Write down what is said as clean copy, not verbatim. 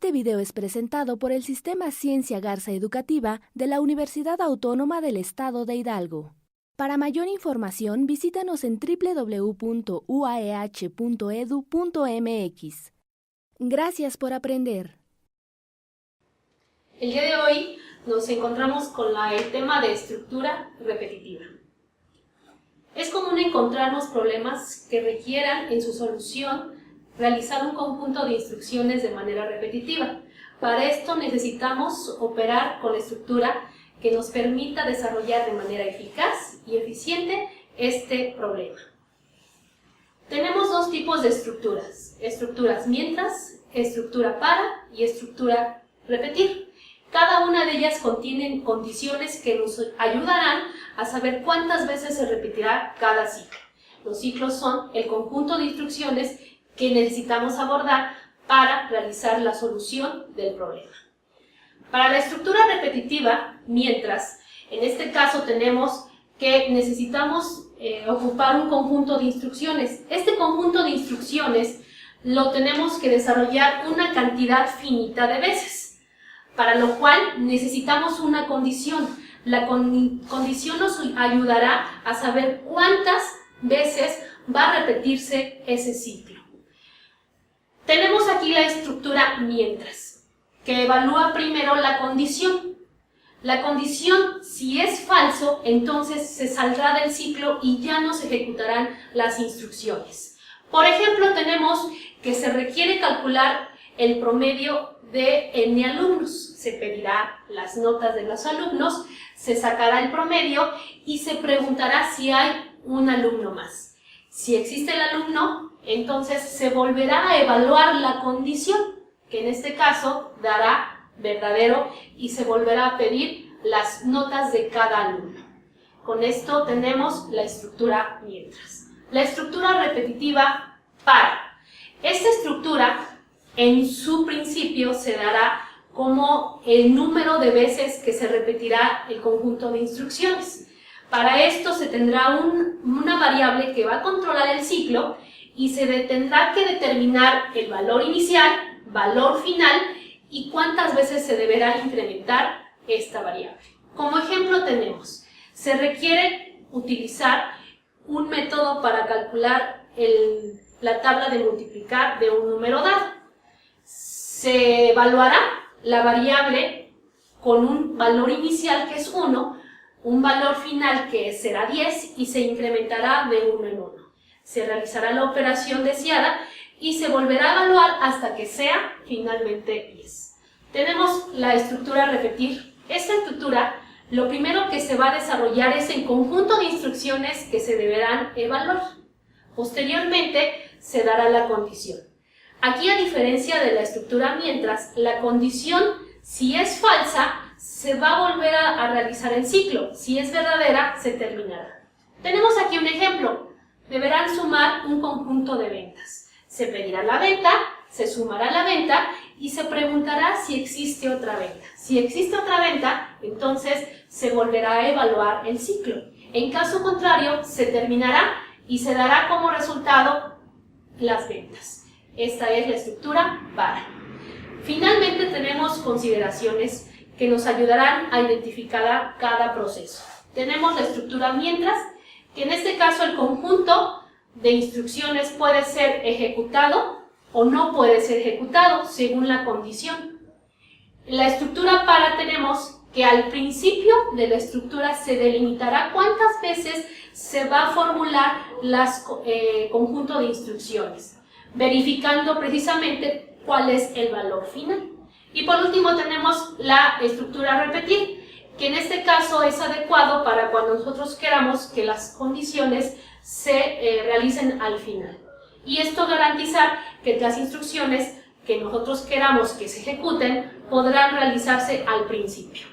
Este video es presentado por el Sistema Ciencia Garza Educativa de la Universidad Autónoma del Estado de Hidalgo. Para mayor información, visítanos en www.uaeh.edu.mx. Gracias por aprender. El día de hoy nos encontramos con el tema de estructura repetitiva. Es común encontrarnos problemas que requieran en su solución realizar un conjunto de instrucciones de manera repetitiva. Para esto necesitamos operar con la estructura que nos permita desarrollar de manera eficaz y eficiente este problema. Tenemos dos tipos de estructuras: estructuras mientras, estructura para y estructura repetir. Cada una de ellas contienen condiciones que nos ayudarán a saber cuántas veces se repetirá cada ciclo. Los ciclos son el conjunto de instrucciones que necesitamos abordar para realizar la solución del problema. Para la estructura repetitiva, mientras, en este caso tenemos que necesitamos ocupar un conjunto de instrucciones. Este conjunto de instrucciones lo tenemos que desarrollar una cantidad finita de veces, para lo cual necesitamos una condición. La condición nos ayudará a saber cuántas veces va a repetirse ese ciclo. Tenemos aquí la estructura mientras, que evalúa primero la condición. La condición, si es falso, entonces se saldrá del ciclo y ya no se ejecutarán las instrucciones. Por ejemplo, tenemos que se requiere calcular el promedio de n alumnos. Se pedirá las notas de los alumnos, se sacará el promedio y se preguntará si hay un alumno más. Si existe el alumno, entonces se volverá a evaluar la condición, que en este caso dará verdadero, y se volverá a pedir las notas de cada alumno. Con esto tenemos la estructura mientras. La estructura repetitiva para. Esta estructura en su principio se dará como el número de veces que se repetirá el conjunto de instrucciones. Para esto se tendrá una variable que va a controlar el ciclo y se tendrá que determinar el valor inicial, valor final y cuántas veces se deberá incrementar esta variable. Como ejemplo tenemos, se requiere utilizar un método para calcular la tabla de multiplicar de un número dado. Se evaluará la variable con un valor inicial que es 1, un valor final que será 10 y se incrementará de 1 en 1. Se realizará la operación deseada y se volverá a evaluar hasta que sea finalmente 10. Tenemos la estructura repetir. Esta estructura, lo primero que se va a desarrollar es el conjunto de instrucciones que se deberán evaluar. Posteriormente se dará la condición. Aquí, a diferencia de la estructura mientras, la condición, si es falsa, se va a volver a realizar el ciclo. Si es verdadera, se terminará. Tenemos aquí un ejemplo. Deberán sumar un conjunto de ventas. Se pedirá la venta, se sumará la venta y se preguntará si existe otra venta. Si existe otra venta, entonces se volverá a evaluar el ciclo. En caso contrario, se terminará y se dará como resultado las ventas. Esta es la estructura para. Finalmente tenemos consideraciones que nos ayudarán a identificar cada proceso. Tenemos la estructura mientras, que en este caso el conjunto de instrucciones puede ser ejecutado o no puede ser ejecutado según la condición. En la estructura para tenemos que al principio de la estructura se delimitará cuántas veces se va a formular el conjunto de instrucciones, verificando precisamente cuál es el valor final. Y por último tenemos la estructura repetir, que en este caso es adecuado para cuando nosotros queramos que las condiciones se realicen al final. Y esto garantizar que las instrucciones que nosotros queramos que se ejecuten podrán realizarse al principio.